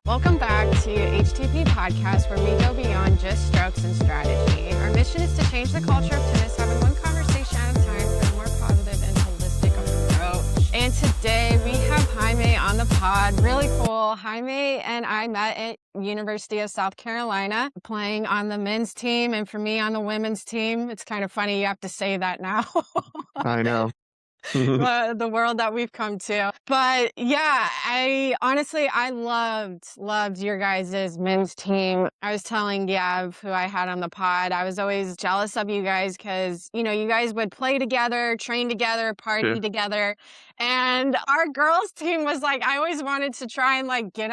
Welcome back to HTP Podcast, where we go beyond just strokes and strategy. Our mission is to change the culture of tennis, having one conversation at a time for a more positive and holistic approach. And today we have Jaime on the pod. Really cool. Jaime and I met at University of South Carolina, playing on the men's team, and for me on the women's team. It's kind of funny you have to say that now. I know. The world that we've come to. But yeah, I loved your guys' men's team. I was telling Gav, who I had on the pod, I was always jealous of you guys because, you guys would play together, train together, party Yeah. together. And our girls team was like, I always wanted to try and get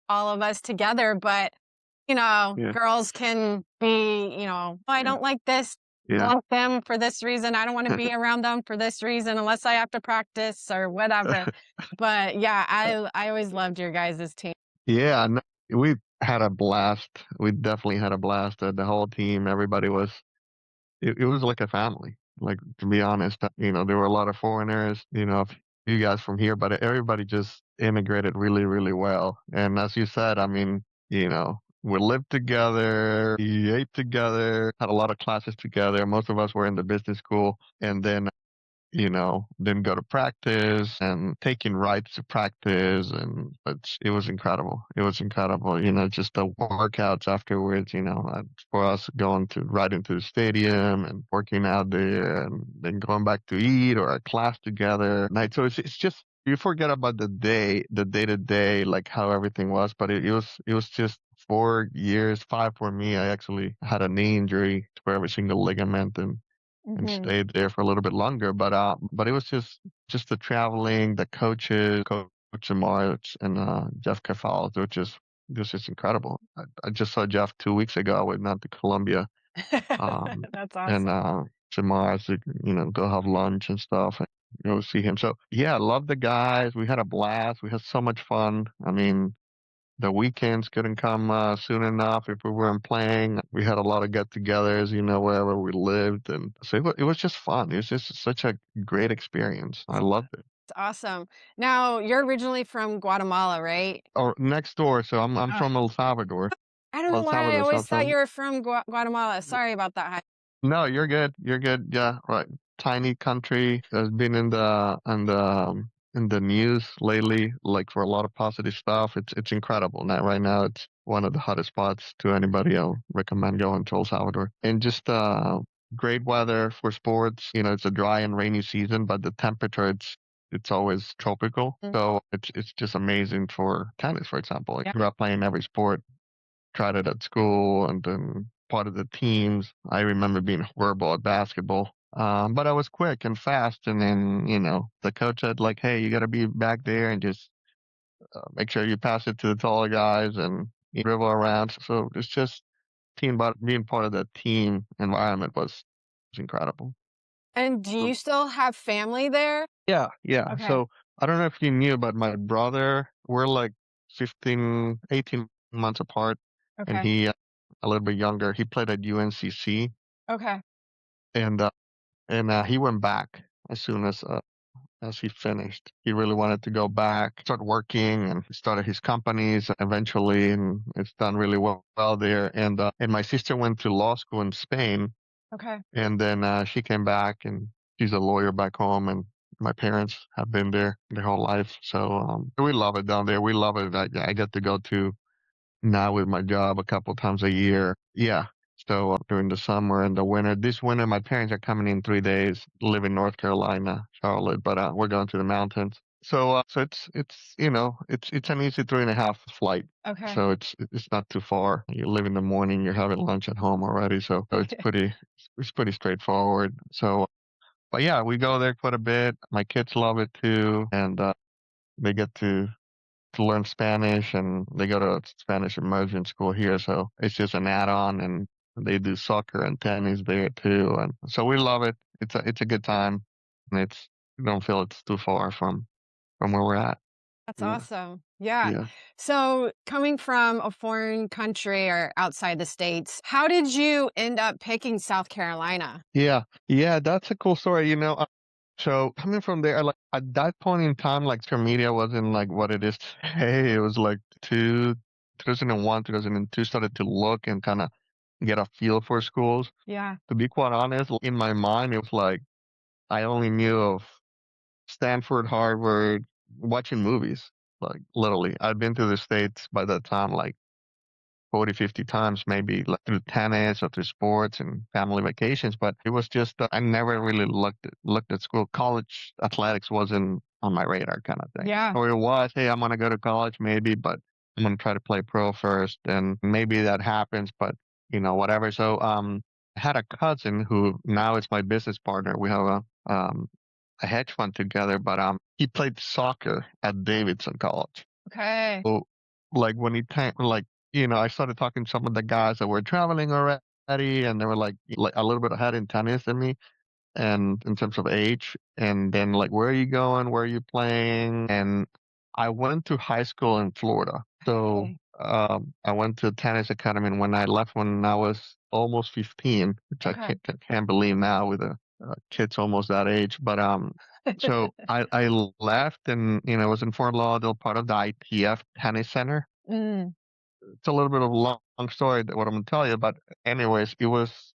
all of us together, but Yeah. girls can be, I don't like this. I Yeah. like them for this reason. I don't want to be around them for this reason unless I have to practice or whatever. But yeah, I always loved your guys' team. Yeah. We had a blast. We definitely had a blast. The whole team, everybody it was like a family. Like, to be honest, there were a lot of foreigners, a few guys from here, but everybody just immigrated really, really well. And as you said, we lived together, we ate together, had a lot of classes together. Most of us were in the business school. And then then go to practice and taking rides to practice. And it was incredible. It was incredible. Just the workouts afterwards, for us going right into the stadium and working out there and then going back to eat or a class together. Night. So it's just, you forget about the day to day, like how everything was, but it was just 4 years, 5 for me. I actually had a knee injury to every single ligament and stayed there for a little bit longer. But it was just the traveling, the coaches, Coach March and Jeff Kefal, which is just incredible. I just saw Jeff 2 weeks ago. I went out to Colombia, That's and awesome. Jamar to go have lunch and stuff and go see him. So yeah, I love the guys. We had a blast. We had so much fun. I mean, the weekends couldn't come soon enough if we weren't playing. We had a lot of get-togethers, wherever we lived, and so it was just fun. It was just such a great experience. I loved it. It's awesome. Now, you're originally from Guatemala, right? Or next door, so I'm Oh, from El Salvador. I don't know El why I Salvador, always South thought Salvador. you were from Guatemala. Sorry about that. No, you're good. You're good. Yeah, right. Tiny country has been in the news lately, like for a lot of positive stuff. It's incredible. Now, right now, it's one of the hottest spots to anybody. I'll recommend going to El Salvador. And just great weather for sports. It's a dry and rainy season, but the temperature it's always tropical. Mm. So it's just amazing for tennis, for example. I Yeah. grew up playing every sport, tried it at school and then part of the teams. I remember being horrible at basketball. But I was quick and fast. And then, the coach said like, hey, you got to be back there and just make sure you pass it to the taller guys and you dribble around. So it's just but being part of the team environment was incredible. And do you still have family there? Yeah. Yeah. Okay. So I don't know if you knew, but my brother, we're like 15, 18 months apart. And Okay. he a little bit younger. He played at UNCC, Okay. and he went back as soon as he finished. He really wanted to go back, start working, and he started his companies eventually, and it's done really well there. And my sister went to law school in Spain, Okay. and then she came back, and she's a lawyer back home, and my parents have been there their whole life. So we love it down there. We love it. I get to go to now with my job a couple times a year. Yeah. So during the summer and the winter, this winter, my parents are coming in 3 days, live in North Carolina, Charlotte, but we're going to the mountains. So it's an easy 3.5 flight. Okay. So it's not too far. You leave in the morning, you're having lunch at home already. So it's pretty straightforward. So, but yeah, we go there quite a bit. My kids love it too, and they get to learn Spanish and they go to Spanish immersion school here. So it's just an add-on and they do soccer and tennis there too. And so we love it. It's a good time and you don't feel it's too far from where we're at. That's Yeah. awesome. Yeah. Yeah. So coming from a foreign country or outside the States, how did you end up picking South Carolina? Yeah. Yeah. That's a cool story. So coming from there, like at that point in time, like social media wasn't like what it is today. It was like 2001, 2002 started to look and kind of get a feel for schools. Yeah. To be quite honest, in my mind, it was like I only knew of Stanford, Harvard, watching movies. Like literally, I'd been to the States by that time, like 40, 50 times, maybe like through tennis or through sports and family vacations. But it was just I never really looked at school. College athletics wasn't on my radar, kind of thing. Yeah. Or it was, hey, I'm gonna go to college, maybe, but I'm gonna try to play pro first, and maybe that happens. But whatever. So I had a cousin who now is my business partner. We have a hedge fund together, but he played soccer at Davidson College. Okay. So, like when he came, like I started talking to some of the guys that were traveling already, and they were like a little bit ahead in tennis than me, and in terms of age, and then like, where are you going? Where are you playing? And I went to high school in Florida, so Okay. I went to a tennis academy. And when I left when I was almost 15, which I Okay. can't believe now with a kids almost that age, but so I left and was in Fort Lauderdale, part of the ITF Tennis Center. Mm. It's a little bit of a long story that what I'm gonna tell you, but anyways, it was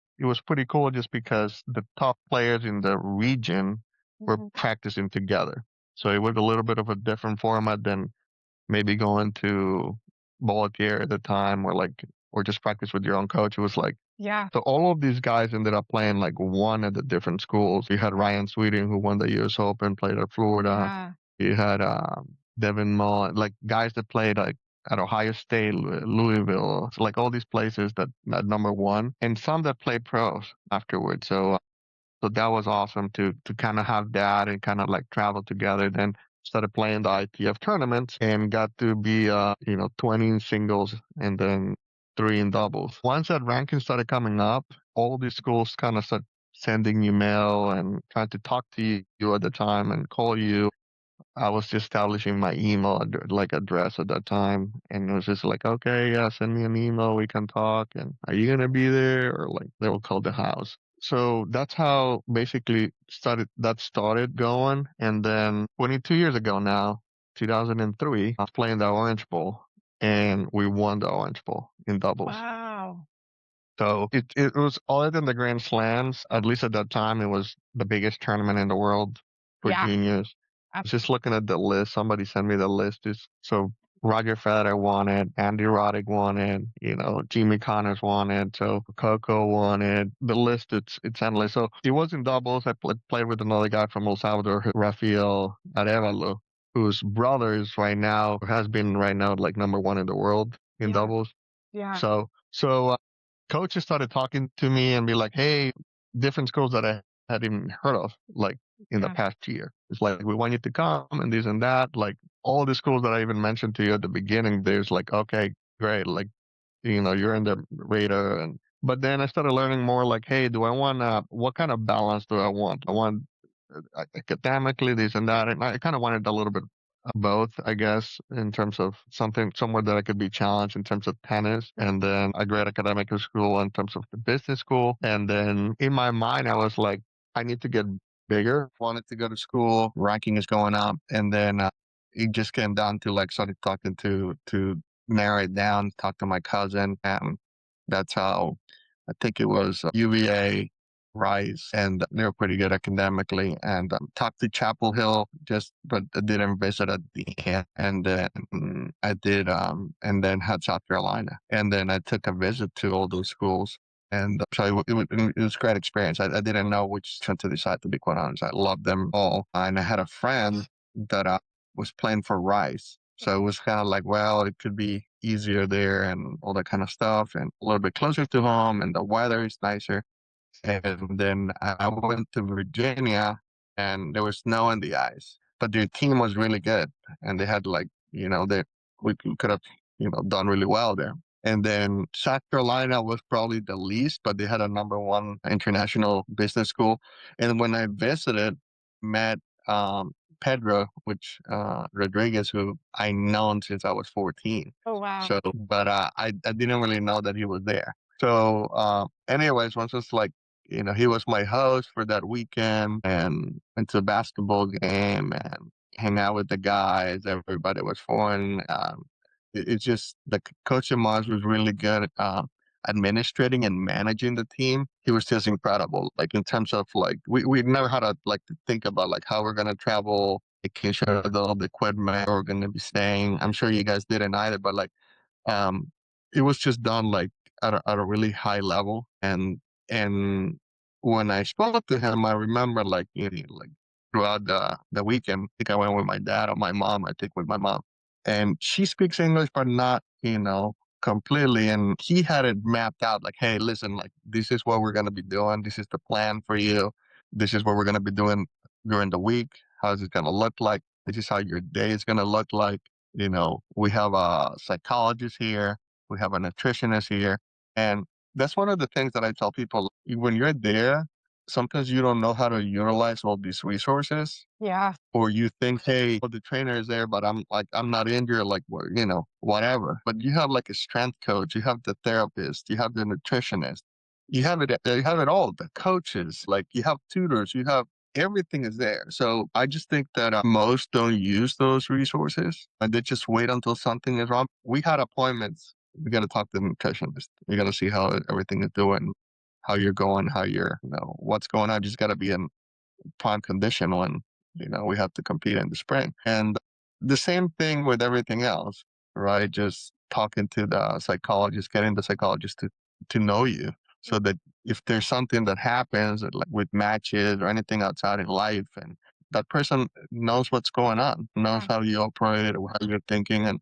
pretty cool just because the top players in the region were Mhm. practicing together. So it was a little bit of a different format than maybe going to ball gear at the time or just practice with your own coach. It was like Yeah. so all of these guys ended up playing like one at the different schools. You had Ryan Sweeting who won the US Open, played at Florida. Yeah. You had Devin Mull, like guys that played like at Ohio State, Louisville, so, like all these places that number one, and some that played pros afterwards. So that was awesome to kind of have that and kind of like travel together. Then started playing the ITF tournaments and got to be 20 in singles and then 3 in doubles. Once that ranking started coming up, all these schools kind of started sending you mail and trying to talk to you at the time and call you. I was just establishing my email address at that time, and it was just like, okay, yeah, send me an email, we can talk, and are you gonna be there? Or like they will call the house. So that's how basically started going, and then 22 years ago now, 2003, I was playing the Orange Bowl, and we won the Orange Bowl in doubles. Wow. So it was other than the Grand Slams, at least at that time, it was the biggest tournament in the world for Yeah. juniors. I was just looking at the list. Somebody sent me the list. So Roger Federer won it, Andy Roddick won it, Jimmy Connors won it, so Coco won it. The list it's endless. So it was in doubles. I played with another guy from El Salvador, Rafael Arevalo, whose brother has been right now like number one in the world in Yeah. doubles. Yeah. So coaches started talking to me and be like, hey, different schools that I hadn't even heard of, like in the Yeah. past year. It's like, we want you to come and this and that. Like all the schools that I even mentioned to you at the beginning, there's like, okay, great. Like, you're in the radar. But then I started learning more like, hey, do I want, what kind of balance do I want? I want academically this and that. And I kind of wanted a little bit of both, I guess, in terms of somewhere that I could be challenged in terms of tennis, and then a great academic school in terms of the business school. And then in my mind, I was like, I need to get bigger. Wanted to go to school. Ranking is going up, and then it just came down to like started talking to narrow it down. Talk to my cousin, and that's how I think it was UVA, Rice, and they were pretty good academically. And talked to Chapel Hill, but I didn't visit at the end. And then I did, and then had South Carolina. And then I took a visit to all those schools. And so it was a great experience. I didn't know which one to decide, to be quite honest. I loved them all. And I had a friend that was playing for Rice. So it was kind of like, well, it could be easier there and all that kind of stuff, and a little bit closer to home, and the weather is nicer. And then I went to Virginia, and there was snow on the ice, but their team was really good, and they had like we could have done really well there. And then South Carolina was probably the least, but they had a number one international business school. And when I visited, met Pedro, which Rodriguez, who I known since I was 14. Oh, wow. So, but I didn't really know that he was there. So, anyways, once it's like he was my host for that weekend and went to a basketball game and hang out with the guys. Everybody was fun. It's just the coach of Mars was really good at administrating and managing the team. He was just incredible. Like in terms of like we never had to think about like how we're gonna travel, making sure that all the equipment we're gonna be staying. I'm sure you guys didn't either, but like um, it was just done like at a really high level. And when I spoke to him, I remember like like throughout the weekend, I think I went with my dad or my mom. I think with my mom, and she speaks English, but not completely. And he had it mapped out like, hey, listen, like this is what we're gonna be doing. This is the plan for you. This is what we're gonna be doing during the week. How's it gonna look like? This is how your day is gonna look like. We have a psychologist here, we have a nutritionist here. And that's one of the things that I tell people when you're there, sometimes you don't know how to utilize all these resources, Yeah. or you think, hey, well, the trainer is there, but I'm not injured, like, whatever. But you have like a strength coach, you have the therapist, you have the nutritionist, you have it all, the coaches, like you have tutors, you have everything is there. So I just think that most don't use those resources and they just wait until something is wrong. We had appointments. We got to talk to the nutritionist. We got to see how everything is doing, how you're going, how you're, what's going on. Just got to be in prime condition when, we have to compete in the spring. And the same thing with everything else, right? Just talking to the psychologist, getting the psychologist to know you so that if there's something that happens like with matches or anything outside in life, and that person knows what's going on, knows how you operate or how you're thinking. And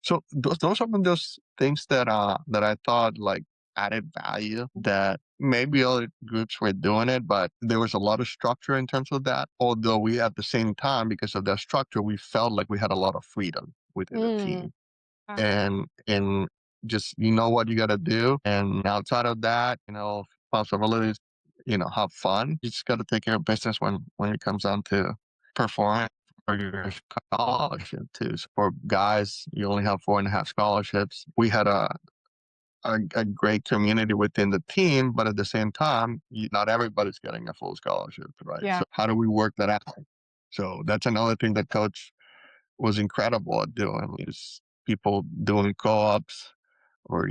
so those are those things that I thought like added value that maybe other groups were doing it, but there was a lot of structure in terms of that. Although we at the same time, because of that structure, we felt like we had a lot of freedom within the Mm. team. And just what you got to do. And outside of that, responsibilities, have fun. You just got to take care of business when it comes down to performing for your scholarship too. So for guys, you only have 4.5 scholarships. We had a great community within the team, but at the same time, not everybody's getting a full scholarship, right? Yeah. So how do we work that out? So that's another thing that coach was incredible at doing, is people doing co-ops or,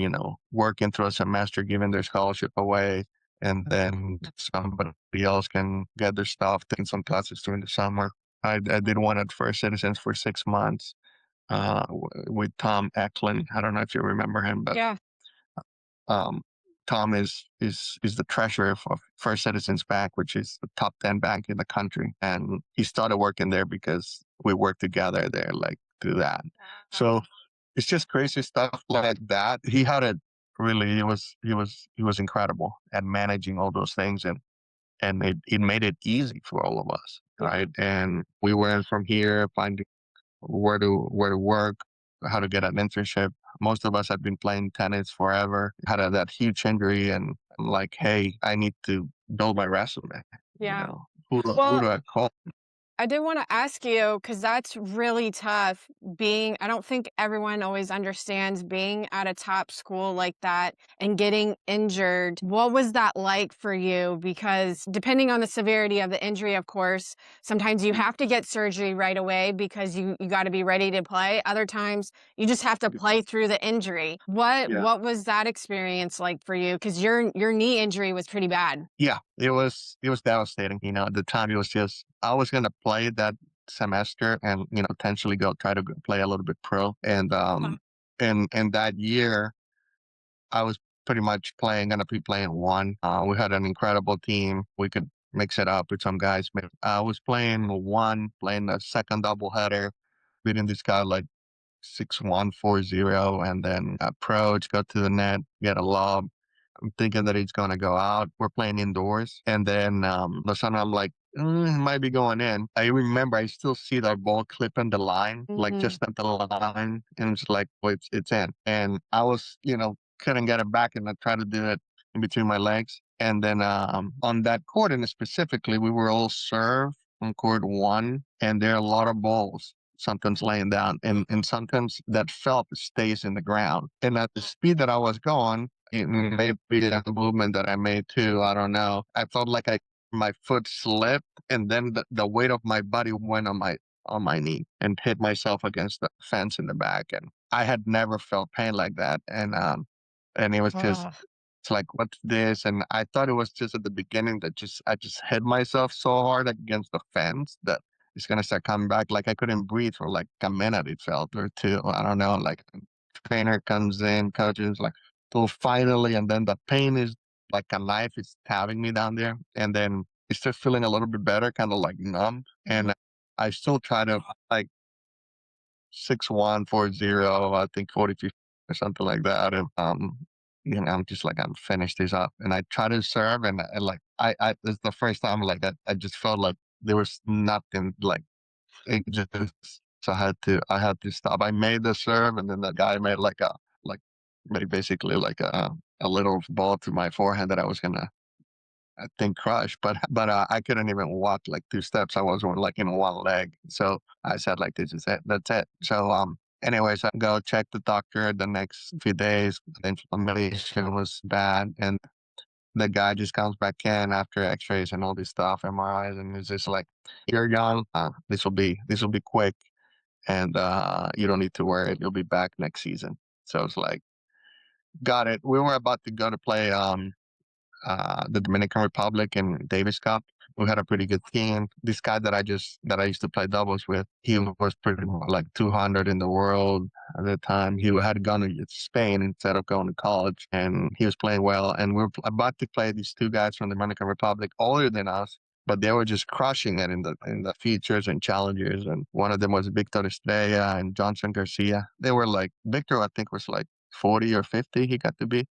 working through a semester, giving their scholarship away. And then somebody else can get their stuff, taking some classes during the summer. I did one at First Citizens for 6 months with Tom Eklund. I don't know if you remember him, but Yeah. um, Tom is the treasurer of First Citizens Bank, which is the top 10 bank in the country. And he started working there because we worked together there, like through that. So it's just crazy stuff like that. He had it really, he was incredible at managing all those things, and it made it easy for all of us. Right. And we went from here, finding where to work, how to get an internship. Most of us had been playing tennis forever, had that huge injury, and I'm like, hey, I need to build my resume. Yeah. Who Well, do I call? I did want to ask you, because that's really tough I don't think everyone always understands being at a top school like that and getting injured. What was that like for you? Because depending on the severity of the injury, of course, sometimes you have to get surgery right away because you got to be ready to play. Other times you just have to play through the injury. What was that experience like for you? Because your knee injury was pretty bad. Yeah, it was devastating. At the time, it was just I was gonna play that semester and potentially go try to play a little bit pro. And that year I was pretty much gonna be playing one. We had an incredible team. We could mix it up with some guys. But I was playing one, playing a second doubleheader, beating this guy like 6-1, 4-0, and then approach, go to the net, get a lob. I'm thinking that it's going to go out. We're playing indoors. And then the sun, I'm like, it might be going in. I remember I still see that ball clipping the line, like just at the line. And it's like, well, it's in. And I was, couldn't get it back. And I tried to do it in between my legs. And then on that court, and specifically, we were all served on court one. And there are a lot of balls sometimes laying down, and sometimes that felt stays in the ground. And at the speed that I was going, maybe the movement that I made too. I don't know. I felt like my foot slipped, and then the weight of my body went on my knee and hit myself against the fence in the back. And I had never felt pain like that. And it was just Oh, it's like, what's this? And I thought it was just at the beginning that I just hit myself so hard against the fence that it's gonna start coming back. Like I couldn't breathe for like a minute, it felt, or two. I don't know. Like trainer comes in, coaches like, so finally, and then the pain is like a knife is stabbing me down there, and then it starts feeling a little bit better, kind of like numb. And I still try to like 6-1, 4-0, I think 40-50 or something like that. And I'm just like, I'm finish this up. And I try to serve, and like I this is the first time like I just felt like there was nothing like it just. So I had to stop. I made the serve, and then the guy made like made basically like a little ball to my forehead that I was gonna I think crush, but I couldn't even walk like 2 steps. I was on like in one leg. So I said like, this is it. That's it. So anyways, I go check the doctor the next few days. The inflammation was bad, and the guy just comes back in after X-rays and all this stuff, MRIs, and it's just like, you're young. This will be quick, and you don't need to worry. You'll be back next season. So it's like, got it. We were about to go to play the Dominican Republic and Davis Cup. We had a pretty good team. This guy that I used to play doubles with, he was pretty much like 200 in the world at the time. He had gone to Spain instead of going to college, and he was playing well. And we were about to play these two guys from the Dominican Republic, older than us, but they were just crushing it in the features and challengers. And one of them was Victor Estrella and Johnson Garcia. They were like, Victor, I think, was like 40 or 50. He got to be.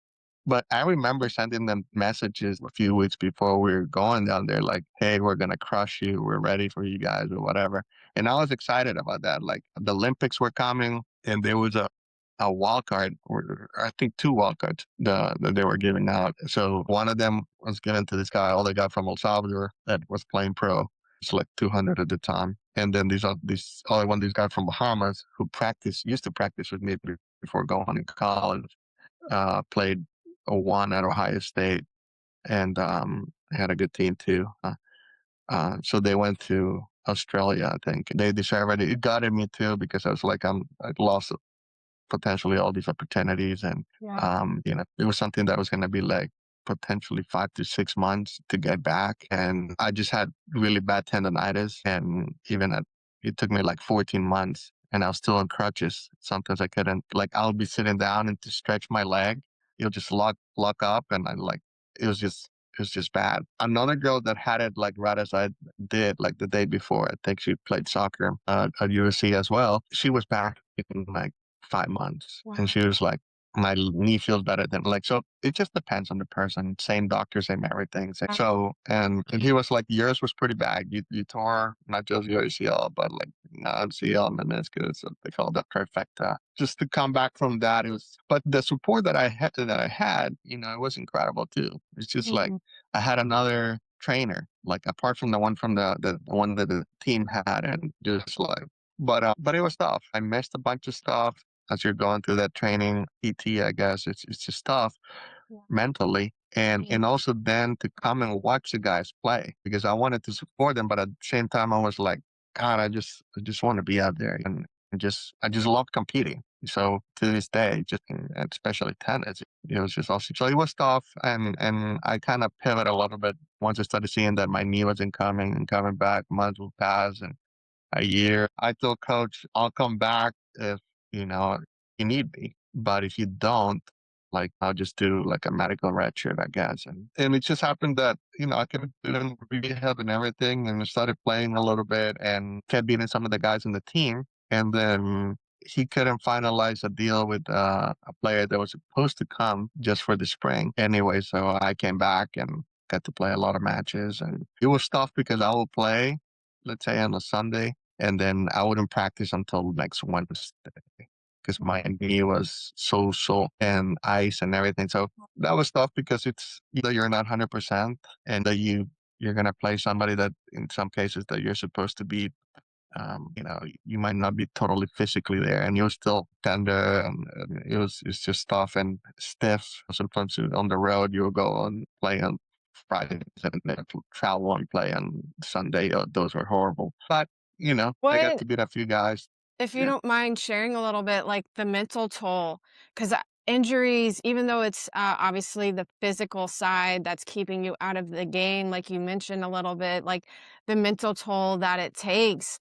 But I remember sending them messages a few weeks before we were going down there, like, hey, we're going to crush you. We're ready for you guys or whatever. And I was excited about that. Like the Olympics were coming, and there was a wild card, or I think two wild cards that they were giving out. So one of them was given to this guy, older guy from El Salvador that was playing pro. It's like 200 at the time. And then this other one, this guy from Bahamas who used to practice with me before going to college, played a one at Ohio State, and had a good team too. So they went to Australia, I think. They deserved it. It gutted me too because I was like, I lost potentially all these opportunities, and yeah. it was something that was going to be like potentially 5 to 6 months to get back, and I just had really bad tendonitis, and it took me like 14 months, and I was still on crutches. Sometimes I couldn't, like, I'll be sitting down, and to stretch my leg, it'll just lock up, and I like it was just bad. Another girl that had it like right as I did, like the day before, I think she played soccer at USC as well. She was back in like 5 months. And Wow. she was like, my knee feels better than like, so it just depends on the person. Same doctor, same everything. So, and he was like, yours was pretty bad. You tore not just your ACL, but like non-CL meniscus. So they call that perfecta. Just to come back from that, but the support that I had, it was incredible too. It's just like, Mhm. I had another trainer, like apart from the one from the one that the team had, and just like, but it was tough. I missed a bunch of stuff as you're going through that training. PT, I guess it's just tough Yeah. mentally, and also then to come and watch the guys play, because I wanted to support them, but at the same time I was like, God, I just want to be out there, and I just love competing. So to this day, just and especially tennis, it was just awesome. So it was tough, and I kind of pivoted a little bit once I started seeing that my knee wasn't coming back. Months will pass, and a year. I told coach, I'll come back if, you need me. But if you don't, like, I'll just do like a medical redshirt, I guess. And it just happened that, I kept doing rehab and everything, and I started playing a little bit and kept beating some of the guys in the team. And then he couldn't finalize a deal with a player that was supposed to come just for the spring. Anyway, so I came back and got to play a lot of matches. And it was tough because I will play, let's say on a Sunday, and then I wouldn't practice until next Wednesday because my knee was so sore and ice and everything. So that was tough because it's either you're not 100% and that you're gonna play somebody that in some cases that you're supposed to beat You might not be totally physically there, and you're still tender, and it's just tough and stiff. Sometimes on the road, you'll go and play on Fridays and then travel and play on Sunday. Those were horrible, but I got What to beat a few guys. if you Yeah, don't mind sharing a little bit, like the mental toll, because injuries, even though it's obviously the physical side that's keeping you out of the game, like you mentioned a little bit, like the mental toll that it takes,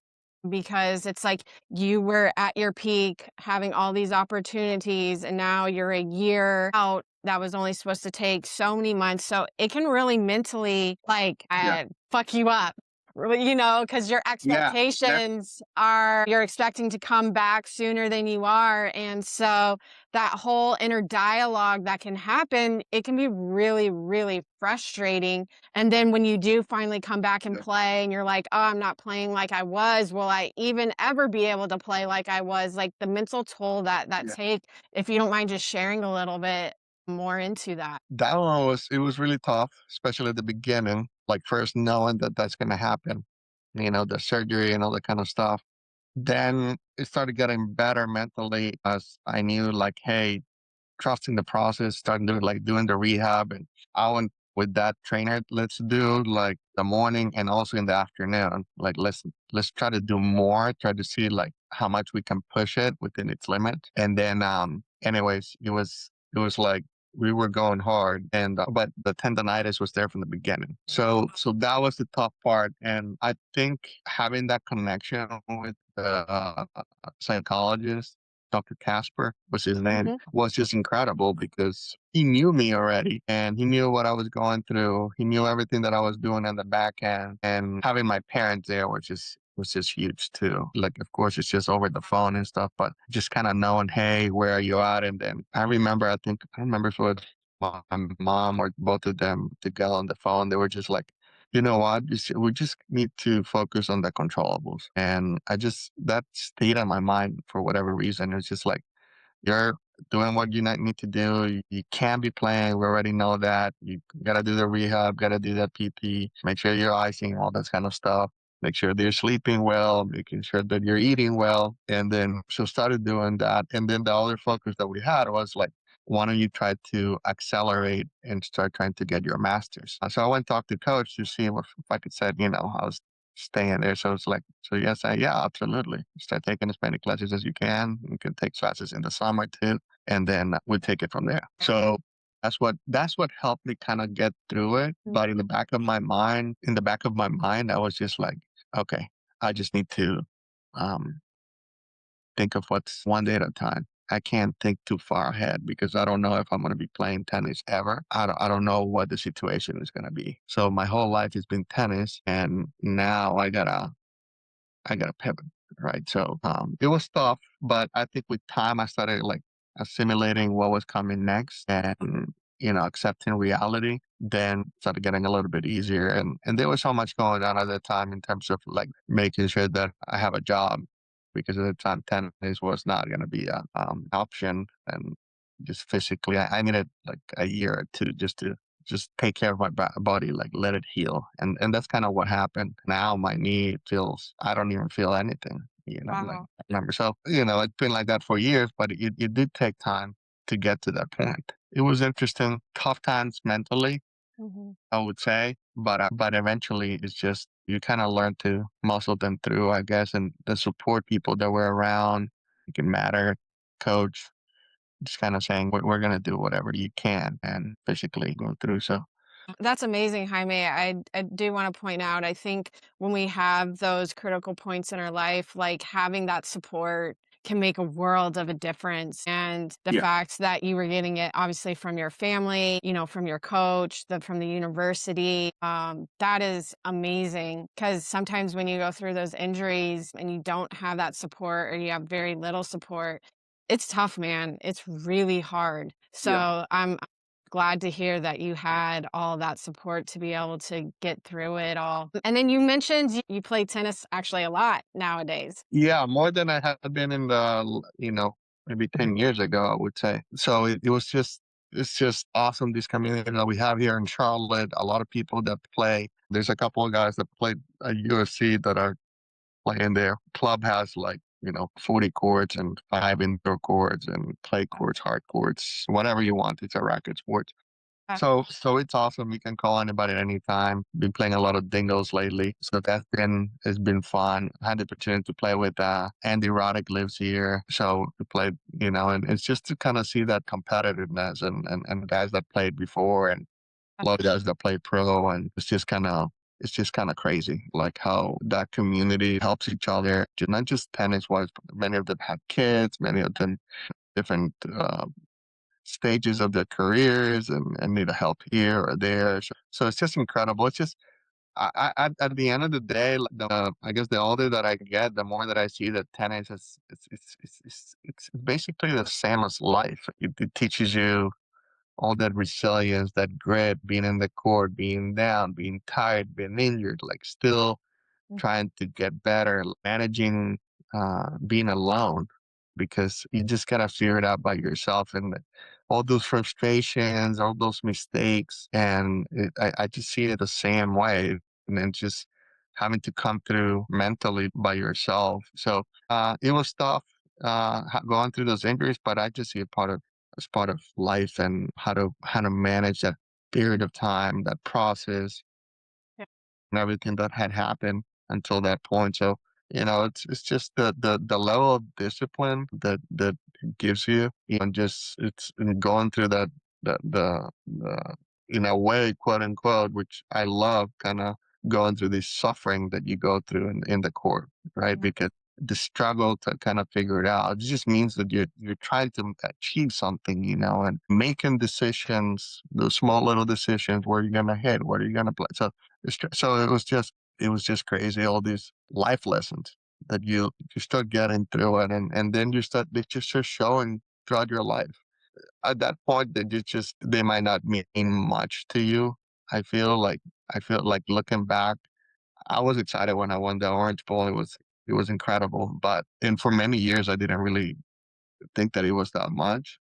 because it's like you were at your peak having all these opportunities, and now you're a year out. That was only supposed to take so many months. So it can really mentally like yeah, fuck you up. Really, because your yeah. expectations are you're expecting to come back sooner than you are. And so that whole inner dialogue that can happen, it can be really, really frustrating. And then when you do finally come back and play and you're like, oh, I'm not playing like I was. Will I even ever be able to play like I was? Like the mental toll that Yeah. take, if you don't mind just sharing a little bit more into that. That one was really tough, especially at the beginning. Like first knowing that that's going to happen, the surgery and all that kind of stuff. Then it started getting better mentally as I knew, like, hey, trusting the process, starting doing the rehab. And I went with that trainer. Let's do like the morning and also in the afternoon. Like let's try to do more, try to see like how much we can push it within its limit. And then anyways, it was like we were going hard, and but the tendonitis was there from the beginning. So that was the tough part. And I think having that connection with the psychologist, Dr. Casper was his name, Mhm. was just incredible because he knew me already and he knew what I was going through. He knew everything that I was doing on the back end, and having my parents there was just huge too. Like, of course, it's just over the phone and stuff, but just kind of knowing, hey, where are you at? And then I remember, I remember if it was my mom or both of them together on the phone. They were just like, you know what? We just need to focus on the controllables. And that stayed on my mind for whatever reason. It's just like, you're doing what you need to do. You can't be playing. We already know that. You got to do the rehab, got to do that PT, make sure you're icing, all that kind of stuff. Make sure that you're sleeping well, making sure that you're eating well. And then, so started doing that. And then the other focus that we had was like, why don't you try to accelerate and start trying to get your master's? So I went to talk to coach to see if I could say, I was staying there. So it's like, so yes, yeah, absolutely. Start taking as many classes as you can. You can take classes in the summer too, and then we'll take it from there. So that's what helped me kind of get through it. But in the back of my mind, I was just like, okay, I just need to um, think of what's one day at a time. I can't think too far ahead because I don't know if I'm going to be playing tennis ever. I don't know what the situation is going to be. So my whole life has been tennis, and now I gotta pivot, right? So it was tough, but I think with time I started like assimilating what was coming next and accepting reality. Then started getting a little bit easier, and there was so much going on at the time in terms of like making sure that I have a job because at the time tennis was not going to be an option, and just physically I needed like a year or two just take care of my body, like let it heal. And that's kind of what happened. Now my knee feels, I don't even feel anything, like Wow. I remember. So, it's been like that for years, but it did take time to get to that point. It was interesting, tough times mentally, Mhm. I would say, but eventually it's just, you kind of learn to muscle them through, I guess, and the support people that were around, it can matter, coach, just kind of saying, we're going to do whatever you can and physically go through. So, That's amazing, Jaime. I do want to point out, I think when we have those critical points in our life, like having that support can make a world of a difference. And the yeah. fact that you were getting it obviously from your family, from your coach, from the university, that is amazing. Because sometimes when you go through those injuries and you don't have that support or you have very little support, it's tough, man. It's really hard. Yeah. So I'm glad to hear that you had all that support to be able to get through it all. And then you mentioned you play tennis actually a lot nowadays. Yeah, more than I had been in maybe 10 years ago, I would say. So it's just awesome, this community that we have here in Charlotte. A lot of people that play. There's a couple of guys that played at UFC that are playing there. Club has like, 40 courts and 5 indoor courts and clay courts, hard courts, whatever you want. It's a racket sport. Uh, So it's awesome. You can call anybody at any time. Been playing a lot of dingos lately, so has been fun. I had the opportunity to play with Andy Roddick lives here, so we played, and it's just to kind of see that competitiveness and guys that played before and a lot of guys that play pro, and it's just kind of crazy, like how that community helps each other. Not just tennis wise, but many of them have kids, many of them different stages of their careers and need a help here or there. So it's just incredible. It's just at the end of the day, like I guess the older that I get, the more that I see that tennis is it's basically the same as life. It teaches you all that resilience, that grit, being in the court, being down, being tired, being injured, like still trying to get better, managing being alone because you just gotta figure it out by yourself and all those frustrations, all those mistakes, and I just see it the same way, and then just having to come through mentally by yourself. So it was tough going through those injuries, but I just see it as part of life and how to manage that period of time, that process, yeah. and everything that had happened until that point. So, it's just the level of discipline that it gives you, and just it's in going through the in a way, quote unquote, which I love, kind of going through this suffering that you go through in the court, right? Mhm. Because the struggle to kind of figure it out, it just means that you're trying to achieve something, and making decisions, those small little decisions, where you're gonna hit, where you're gonna play. So it was just crazy. All these life lessons that you start getting through it, and then they just start showing throughout your life. At that point, they might not mean much to you. I feel like looking back, I was excited when I won the Orange Bowl. It was incredible, and for many years I didn't really think that it was that much.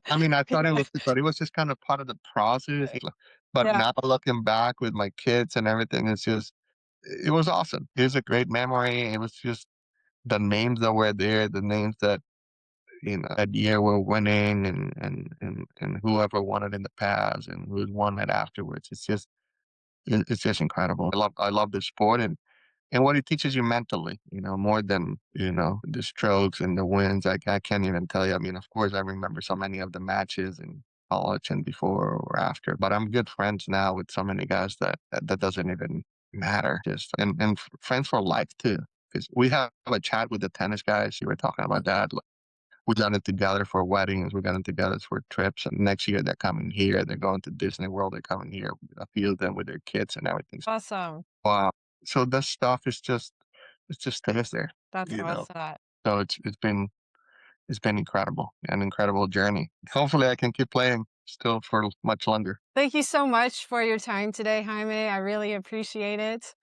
I mean, I thought it was just kind of part of the process. But Yeah. now looking back with my kids and everything, it was awesome. It was a great memory. It was just the names that were there, the names that that year were winning, and whoever won it in the past, and who won it afterwards. It's just incredible. I love the sport and what it teaches you mentally, more than, the strokes and the wins. I can't even tell you. I mean, of course, I remember so many of the matches in college and before or after, but I'm good friends now with so many guys that doesn't even matter. Just and friends for life too, because we have a chat with the tennis guys. You were talking about that. Like, we got it together for weddings. We got it together for trips. And next year they're coming here. They're going to Disney World. They're coming here. A few of them with their kids and everything. Awesome. Wow. So that stuff it just stays there, That's you know. awesome. So it's been incredible, an incredible journey. Hopefully I can keep playing still for much longer. Thank you so much for your time today, Jaime. I really appreciate it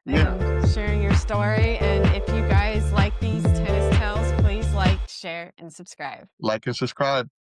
Yeah. and sharing your story. And if you guys like these tennis tales, please like, share, and subscribe. Like and subscribe.